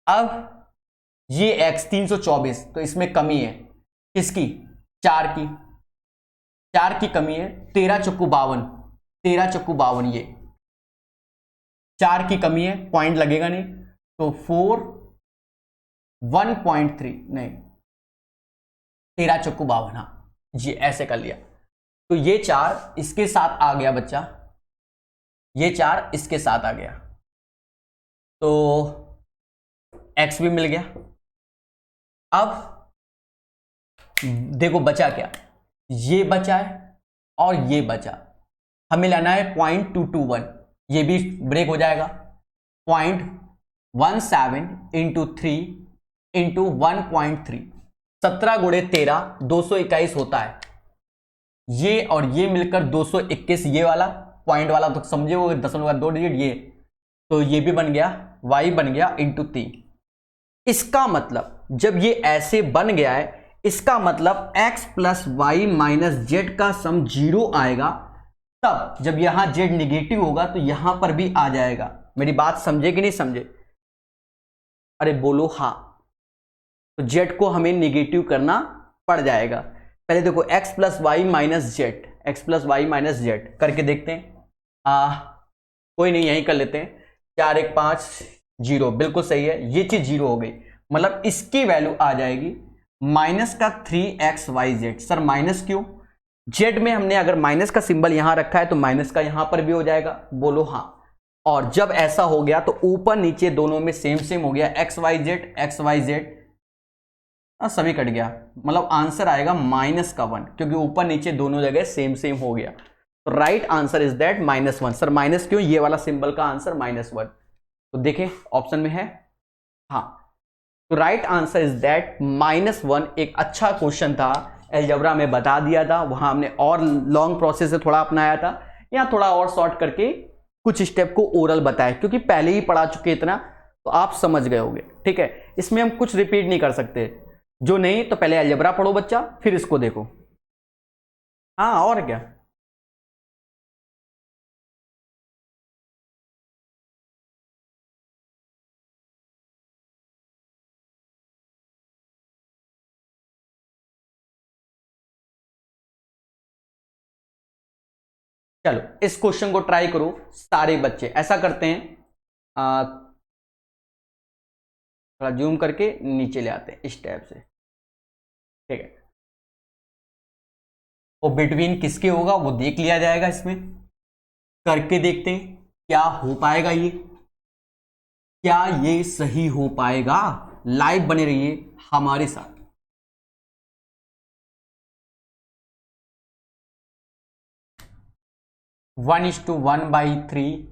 अब ये x 324, तो इसमें कमी है किसकी? 4 की कमी है। 13 चक्कू 52, ये 4 की कमी है, पॉइंट लगेगा नहीं, तो 4 1.3 नहीं, 13 चक्कू 52, हाँ जी ऐसे कर लिया। तो ये 4 इसके साथ आ गया बच्चा, ये 4 इसके साथ आ गया, तो x भी मिल गया। अब देखो बचा क्या, ये बचा है और ये बचा। हमें लेना है 0.221, ये भी ब्रेक हो जाएगा। 0.17 इंटू 3 इंटू 1.3, 17 गुणे 13 221 होता है। ये और ये मिलकर 221, ये वाला पॉइंट वाला तो समझे वो दशमलव का 2 डिजिट, ये तो ये भी बन गया, y बन गया इंटू 3। इसका मतलब जब ये ऐसे बन गया है, इसका मतलब x plus y minus z का सम 0 आएगा। तब जब यहां z निगेटिव होगा तो यहां पर भी आ जाएगा। मेरी बात समझे कि नहीं समझे? अरे बोलो हाँ। तो z को हमें निगेटिव करना पड़ जाएगा। पहले देखो x plus y minus z करके देखते हैं। कोई नहीं, यही कर लेते हैं। 4 1 5 0, बिल्कुल सही है, ये चीज 0 हो गई। मतलब इसकी वैल्यू आ जाएगी माइनस का 3xyz। सर माइनस क्यों? जेड में हमने अगर माइनस का सिंबल यहां रखा है तो माइनस का यहां पर भी हो जाएगा। बोलो हाँ। और जब ऐसा हो गया तो ऊपर नीचे दोनों में सेम हो गया, xyz सभी कट गया, मतलब आंसर आएगा माइनस का 1, क्योंकि ऊपर नीचे दोनों जगह सेम हो गया। तो right answer is that -1। Sir minus क्यों? ये वाला सिंबल का आंसर -1। तो देखें ऑप्शन में है हाँ। तो राइट आंसर इज दैट -1। एक अच्छा क्वेश्चन था, अलजेब्रा में बता दिया था, वहां हमने और लॉन्ग प्रोसेस से थोड़ा अपनाया था, यहां थोड़ा और शॉर्ट करके कुछ स्टेप को ओरल बताया, क्योंकि पहले ही पढ़ा चुके इतना तो आप समझ गए होंगे। ठीक है, इसमें हम कुछ रिपीट नहीं कर सकते। जो नहीं तो पहले अलजेब्रा पढ़ो बच्चा, फिर इसको देखो। हाँ और क्या। चलो इस क्वेश्चन को ट्राई करो सारे बच्चे। ऐसा करते हैं, थोड़ा जूम करके नीचे ले आते हैं इस टाइप से। ठीक है, वो बिटवीन किसके होगा वो देख लिया जाएगा। इसमें करके देखते हैं क्या हो पाएगा, ये क्या ये सही हो पाएगा। लाइव बने रहिए हमारे साथ। वन इज टू 1/3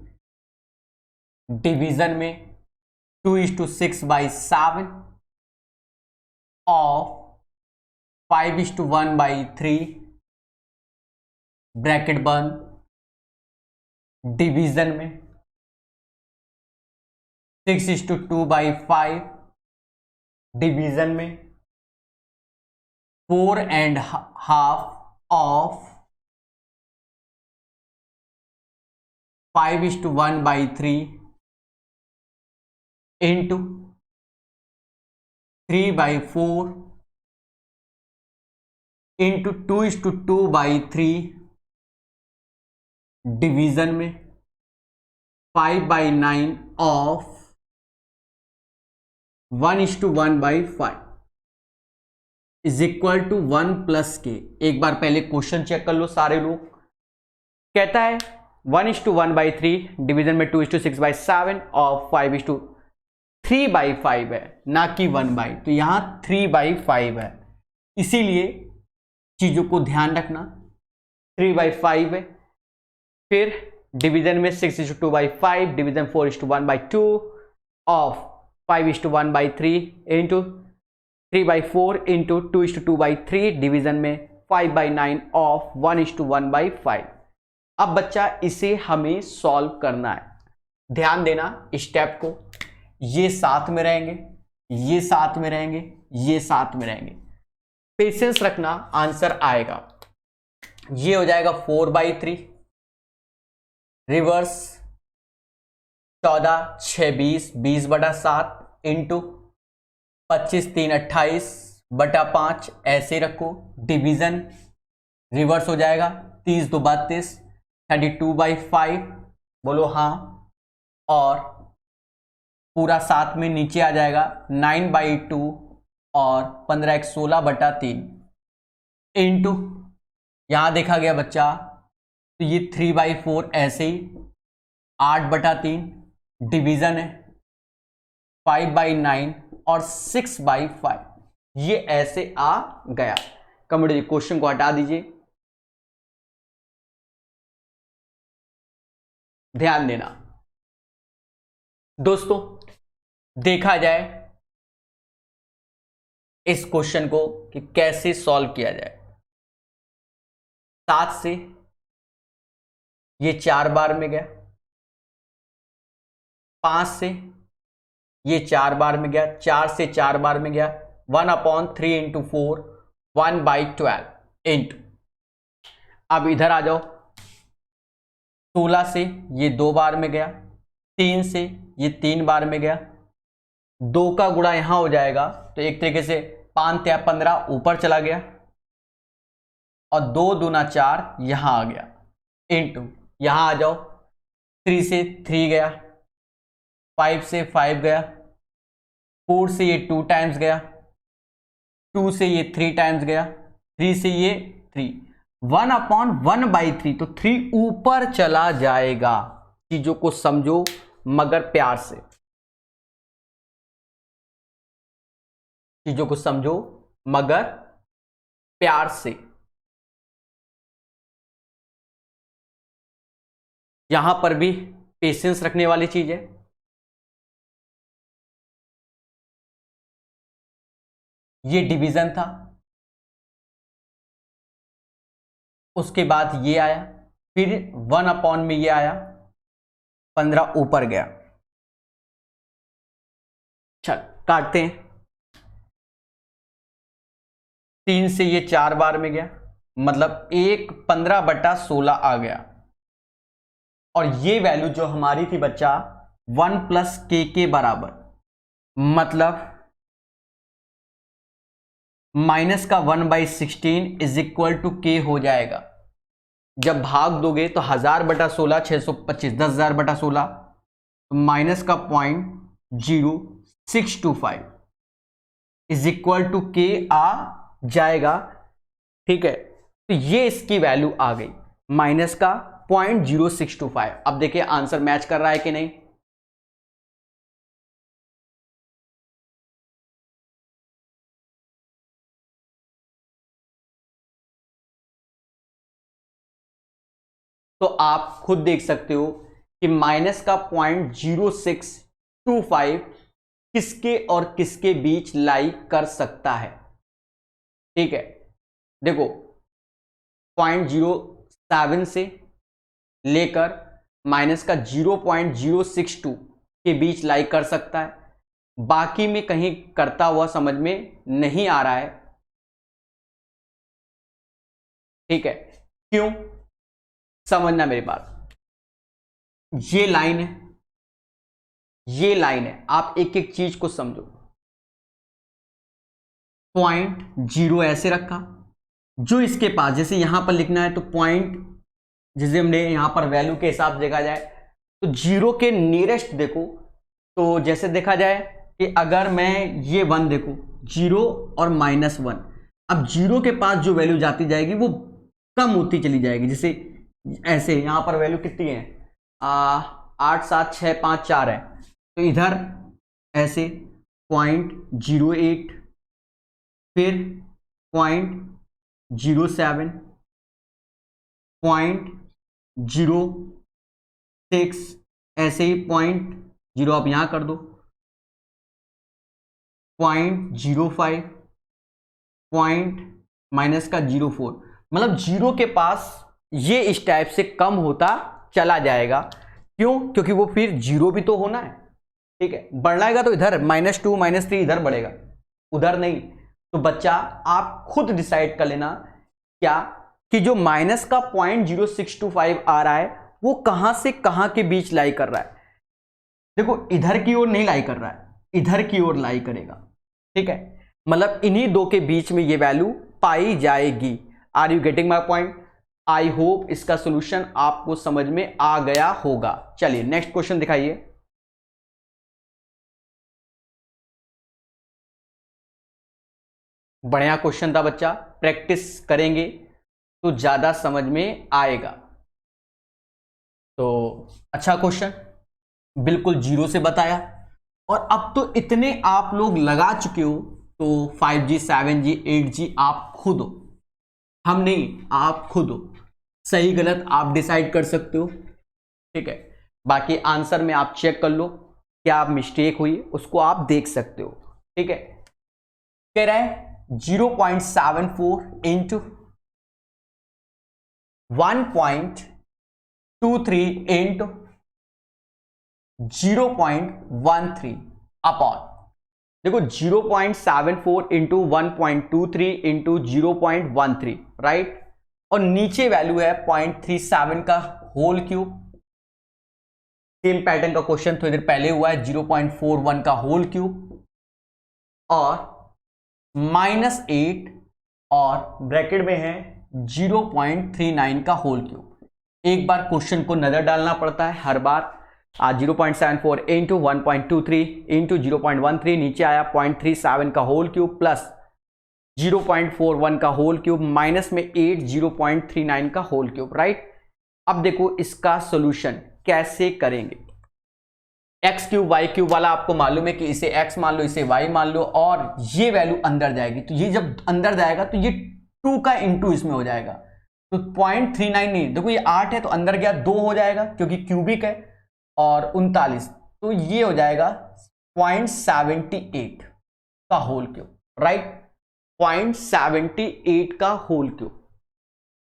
डिवीजन में 2:6/7 और 5:1/3 ब्रैकेट बंद डिवीजन में 6:2/5 डिवीजन में 4.5 ऑफ 5:1/3 इंटू 3/4 इंटू 2:2/3 डिवीजन में 5/9 of 1:1/5 is equal to 1 plus के। एक बार पहले क्वेश्चन चेक कर लो सारे लोग। कहता है 1:1/3 डिवीजन में 2:6/7 और 5:3/5 है, ना कि 1/, तो यहां 3/5 है, इसीलिए चीजों को ध्यान रखना 3/5 है। फिर डिवीजन में 6:2/5 division 4:1/2 of 5:1/3 into 3/4 into 2:2/3 division में 5/9 ऑफ 1:1/5। अब बच्चा इसे हमें सॉल्व करना है। ध्यान देना स्टेप को, ये साथ में रहेंगे, ये साथ में रहेंगे, ये साथ में रहेंगे, पेशेंस रखना, आंसर आएगा। ये हो जाएगा 4/3 रिवर्स 14 6 20 20/7 इंटू 25 3 28/5 ऐसे रखो। डिवीजन रिवर्स हो जाएगा 30 2 32 32/5 बोलो हाँ, और पूरा साथ में नीचे आ जाएगा 9/2 और 15 1 16/3 इंटू यहां देखा गया बच्चा तो ये 3/4 ऐसे ही 8/3 डिवीजन है 5/9 और 6/5 ये ऐसे आ गया। कमेंट क्वेश्चन को हटा दीजिए। ध्यान देना दोस्तों, देखा जाए इस क्वेश्चन को कि कैसे सॉल्व किया जाए। 7 से ये 4 बार में गया, 5 से ये 4 बार में गया, 4 से 4 बार में गया, 1/3 इंटू 4 1/12 इंटू, अब इधर आ जाओ, 16 से ये 2 बार में गया, 3 से ये 3 बार में गया, 2 का गुणा यहां हो जाएगा तो एक तरीके से 5 या 15 ऊपर चला गया और 2 दूना 4 यहां आ गया इंटू यहां आ जाओ, 3 से 3 गया, 5 से 5 गया, 4 से ये 2 टाइम्स गया, 2 से ये 3 टाइम्स गया, 3 से ये 3, 1/1/3 तो 3 ऊपर चला जाएगा। चीजों को समझो मगर प्यार से, चीजों को समझो मगर प्यार से। यहां पर भी पेशेंस रखने वाली चीज है। ये डिवीजन था, उसके बाद ये आया, फिर 1/, में ये आया, 15 ऊपर गया। चल काटते हैं, 3 से ये 4 बार में गया, मतलब 15/16 आ गया, और ये वैल्यू जो हमारी थी बच्चा 1 + k के बराबर, मतलब माइनस का 1/16 इज इक्वल टू k हो जाएगा। जब भाग दोगे तो 1000/16 625, 10,000/16 माइनस का 0.0625 इज इक्वल टू k आ जाएगा। ठीक है, तो ये इसकी वैल्यू आ गई माइनस का 0.0625। अब देखिए आंसर मैच कर रहा है कि नहीं। तो आप खुद देख सकते हो कि माइनस का 0.0625 किसके और किसके बीच लाई कर सकता है। ठीक है, देखो 0.07 से लेकर माइनस का 0.062 के बीच लाई कर सकता है। बाकी में कहीं करता हुआ समझ में नहीं आ रहा है, ठीक है, क्यों? समझना मेरी बात। ये लाइन है, ये लाइन है, आप एक एक चीज को समझो। 0.0 ऐसे रखा, जो इसके पास, जैसे यहां पर लिखना है तो पॉइंट, जैसे हमने यहां पर वैल्यू के हिसाब से देखा जाए तो 0 के नियरेस्ट देखो, तो जैसे देखा जाए कि अगर मैं ये 1 देखूं, 0 और -1, अब 0 के पास जो वैल्यू जाती जाएगी वो कम होती चली जाएगी। जैसे ऐसे यहां पर वैल्यू कितनी है, 8 7 6 5 4 है, तो इधर ऐसे 0.08, फिर 0.07, 0.06, ऐसे ही 0.0 आप यहां कर दो, 0.05, -0.04, मतलब 0 के पास ये इस टाइप से कम होता चला जाएगा। क्यों? क्योंकि वो फिर 0 भी तो होना है, ठीक है, बढ़ाएगा तो इधर -2 -3 इधर बढ़ेगा, उधर नहीं। तो बच्चा आप खुद डिसाइड कर लेना क्या कि जो माइनस का 0.0625 आ रहा है वो कहां से कहां के बीच लाई कर रहा है। देखो इधर की ओर नहीं लाई कर रहा है, इधर की ओर लाई करेगा, ठीक है, मतलब इन्हीं दो के बीच में ये वैल्यू पाई जाएगी। Are you getting my point? I hope इसका सोल्यूशन आपको समझ में आ गया होगा। चलिए नेक्स्ट क्वेश्चन दिखाइए। बढ़िया क्वेश्चन था बच्चा, प्रैक्टिस करेंगे तो ज्यादा समझ में आएगा। तो अच्छा क्वेश्चन, बिल्कुल 0 से बताया, और अब तो इतने आप लोग लगा चुके हो, तो 5G 7G 8G आप खुद हो, हम नहीं, आप खुद हो, सही गलत आप डिसाइड कर सकते हो, ठीक है। बाकी आंसर में आप चेक कर लो, क्या मिस्टेक हुई उसको आप देख सकते हो, ठीक है। कह रहा है 0.74 इंटू 1.23 इंटू 0.13 अपॉन, देखो 0.74 इंटू 1.23 इंटू 0.13, राइट, और नीचे वैल्यू है 0.37 का होल क्यूब। सेम पैटर्न का क्वेश्चन थोड़ी देर पहले हुआ है, 0.41 का होल क्यूब और -8 और ब्रैकेट में है 0.39 का होल क्यूब। एक बार क्वेश्चन को नजर डालना पड़ता है हर बार। 0.74 इंटू 1.23 इंटू 0.13, नीचे आया 0.37 का होल क्यूब प्लस 0.41 का होल क्यूब माइनस में 8 0.39 का होल क्यूब, राइट। अब देखो इसका सॉल्यूशन कैसे करेंगे। एक्स क्यूब वाई क्यूब वाला आपको मालूम है कि इसे एक्स मान लो, इसे वाई मान लो, और ये वैल्यू अंदर जाएगी, तो ये जब अंदर जाएगा तो ये 2 का इंटू इसमें हो जाएगा, तो 0.39 नहीं, देखो ये 8 है तो अंदर गया 2 हो जाएगा क्योंकि क्यूबिक है, और 39, तो ये हो जाएगा 0.78 का होल क्यूब, राइट, 0.78 का होल क्यूब।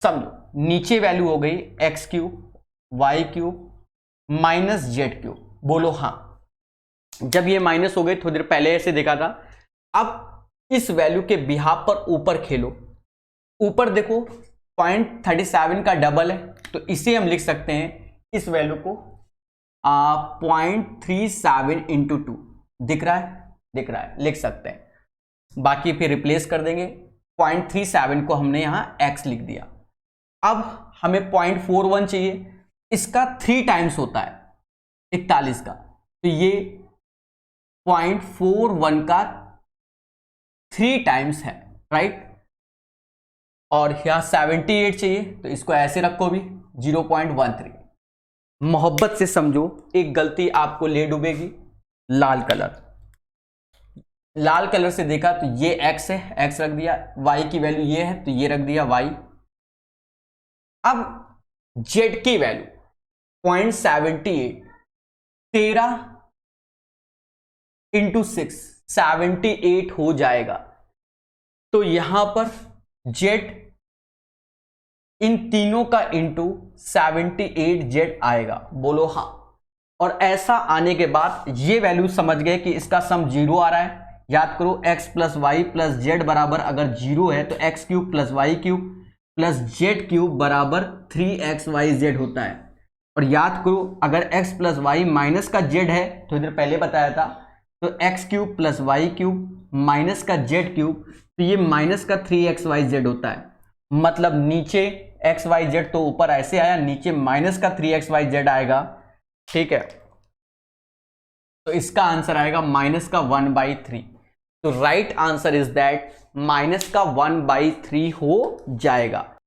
समझो नीचे वैल्यू हो गई x cube y cube minus z cube, बोलो हाँ। जब ये माइनस हो गई, थोड़ी देर पहले ऐसे देखा था, अब इस वैल्यू के बिहाफ पर ऊपर खेलो, ऊपर देखो 0.37 का डबल है, तो इसे हम लिख सकते हैं इस वैल्यू को 0.37 इंटू 2, दिख रहा है, दिख रहा है, लिख सकते हैं। बाकी फिर रिप्लेस कर देंगे, 0.37 को हमने यहां x लिख दिया। अब हमें 0.41 चाहिए, इसका 3 टाइम्स होता है 41 का, तो ये 0.41 का 3 टाइम्स है, राइट, और यहां 78 चाहिए, तो इसको ऐसे रखो भी 0.13। मोहब्बत से समझो, एक गलती आपको ले डूबेगी, लाल कलर, लाल कलर से देखा तो ये x है, x रख दिया, y की वैल्यू ये है तो ये रख दिया y। अब z की वैल्यू 0.78, 13 इंटू 6 78 हो जाएगा, तो यहां पर z इन तीनों का इंटू 78 z आएगा, बोलो हाँ। और ऐसा आने के बाद ये वैल्यू समझ गए कि इसका सम 0 आ रहा है। याद करो x plus y plus z बराबर अगर 0 है तो x cube plus y cube plus z cube बराबर 3xyz होता है। और याद करो अगर x प्लस वाई माइनस का जेड है तो इधर पहले बताया था, तो x cube plus y cube minus का जेड क्यूब, तो ये माइनस का 3xyz होता है। मतलब नीचे xyz तो ऊपर ऐसे आया, नीचे माइनस का 3xyz आएगा, ठीक है। तो इसका आंसर आएगा माइनस का 1/3। तो right answer is that minus का 1/3 हो जाएगा।